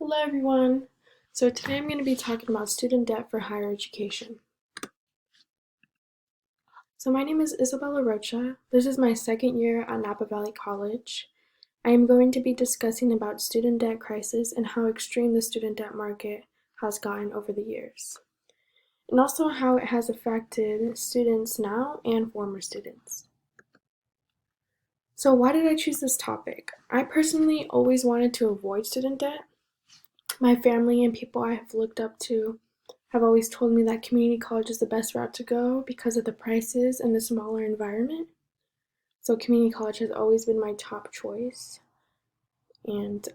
Hello everyone. So today I'm going to be talking about student debt for higher education. So my name is Isabella Rocha. This is my second year at Napa Valley College. I am going to be discussing about student debt crisis and how extreme the student debt market has gotten over the years, and also how it has affected students now and former students. So why did I choose this topic? I personally always wanted to avoid student debt. My family and people I have looked up to have always told me that community college is the best route to go because of the prices and the smaller environment. So community college has always been my top choice. And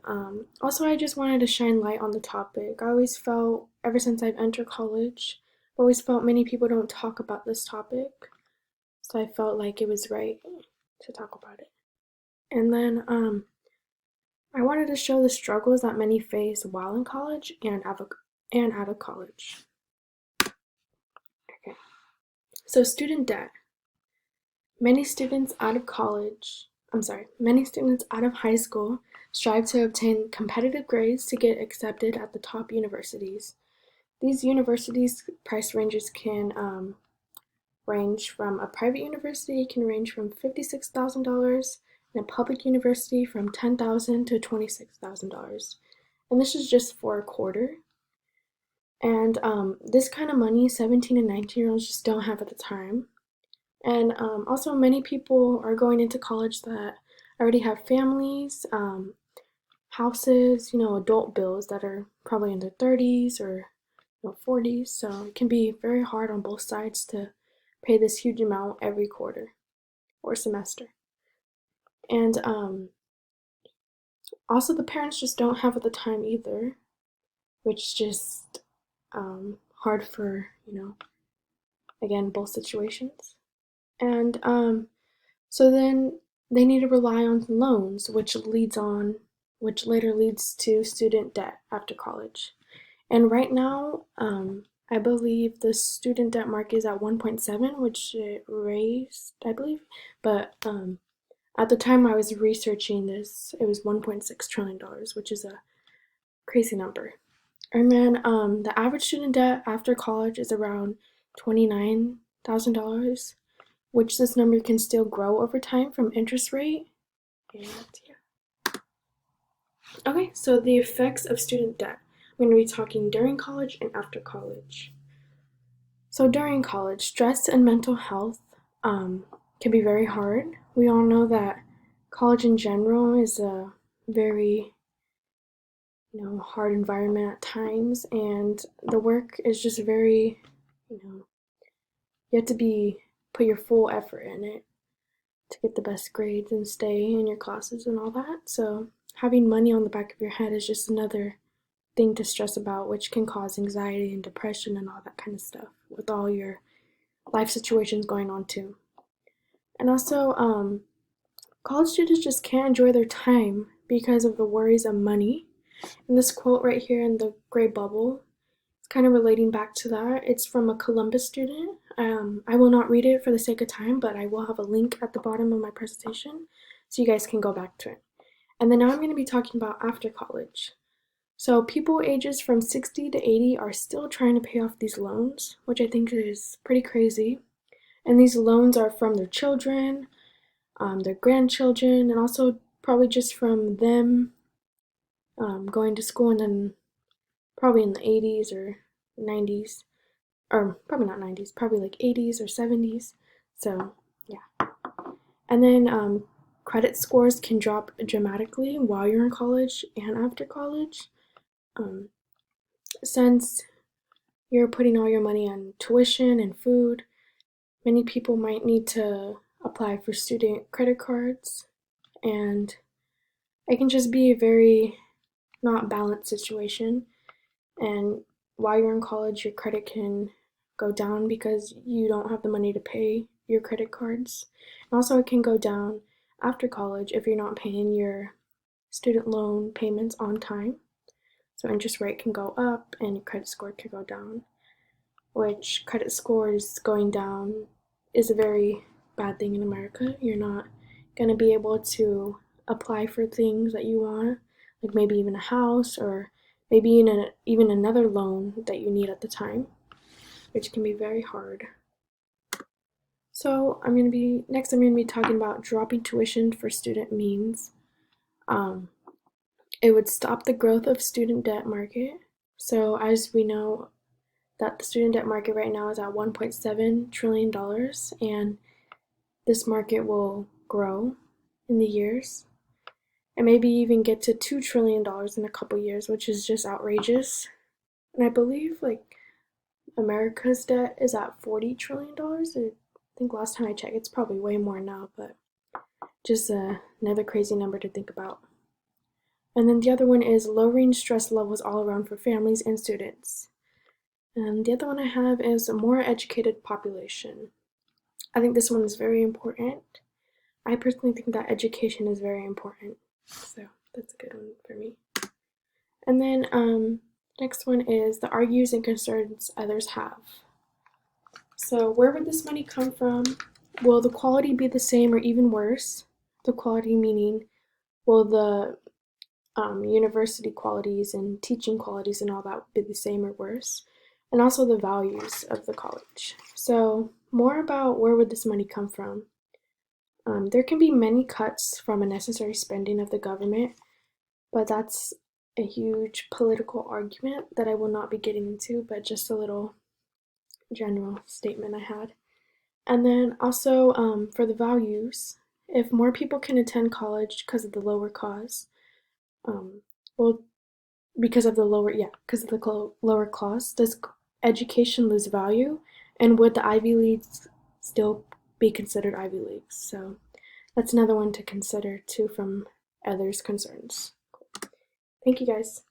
also, I just wanted to shine light on the topic. I always felt, ever since I've entered college, I've always felt many people don't talk about this topic. So I felt like it was right to talk about it. And then I wanted to show the struggles that many face while in college and out of college. Okay. So student debt. Many students out of many students out of high school strive to obtain competitive grades to get accepted at the top universities. These universities' price ranges can range from a private university can range from $56,000 and a public university from $10,000 to $26,000. And this is just for a quarter. And this kind of money 17 and 19-year-olds just don't have at the time. And also, many people are going into college that already have families, houses, adult bills that are probably in their 30s or 40s. So it can be very hard on both sides to pay this huge amount every quarter or semester. And also, the parents just don't have at the time either, which is just hard for, again, both situations. And so then they need to rely on loans, which later leads to student debt after college. And right now, I believe the student debt market is at 1.7, which it raised, I believe. But at the time I was researching this, it was $1.6 trillion, which is a crazy number. And then the average student debt after college is around $29,000, which this number can still grow over time from interest rate. And yeah. Okay, so the effects of student debt. I'm going to be talking during college and after college. So during college, stress and mental health can be very hard. We all know that college in general is a very hard environment at times, and the work is just very you have to be put your full effort in it to get the best grades and stay in your classes and all that. So having money on the back of your head is just another thing to stress about, which can cause anxiety and depression and all that kind of stuff with all your life situations going on too. And also, college students just can't enjoy their time because of the worries of money. And this quote right here in the gray bubble, it's kind of relating back to that. It's from a Columbus student. I will not read it for the sake of time, but I will have a link at the bottom of my presentation so you guys can go back to it. And then now I'm going to be talking about after college. So people ages from 60 to 80 are still trying to pay off these loans, which I think is pretty crazy. And these loans are from their children, their grandchildren, and also probably just from them going to school, and then probably in the 80s or 90s, or probably not 90s, probably like 80s or 70s. So, yeah. And then credit scores can drop dramatically while you're in college and after college. Since you're putting all your money on tuition and food, many people might need to apply for student credit cards, and it can just be a very not balanced situation. And while you're in college, your credit can go down because you don't have the money to pay your credit cards. And also, it can go down after college if you're not paying your student loan payments on time. So interest rate can go up and your credit score can go down, which credit scores going down is a very bad thing in America. You're not going to be able to apply for things that you want, like maybe even a house or maybe even another loan that you need at the time, which can be very hard. So I'm going to be talking about dropping tuition for student means. Um, it would stop the growth of student debt market. So as we know that the student debt market right now is at $1.7 trillion, and this market will grow in the years and maybe even get to $2 trillion in a couple years, which is just outrageous. And I believe like America's debt is at $40 trillion. I think last time I checked, it's probably way more now, but just another crazy number to think about. And then the other one is lowering stress levels all around for families and students. And the other one I have is a more educated population. I think this one is very important. I personally think that education is very important. So that's a good one for me. And then next one is the argues and concerns others have. So where would this money come from? Will the quality be the same or even worse? The quality meaning, will the university qualities and teaching qualities and all that be the same or worse? And also the values of the college. So more about where would this money come from? There can be many cuts from unnecessary spending of the government, but that's a huge political argument that I will not be getting into, but just a little general statement I had. And then also for the values, if more people can attend college because of the lower cost, well, because of the lower cost, does education lose value? And would the Ivy Leagues still be considered Ivy Leagues? So that's another one to consider too from others' concerns. Thank you guys.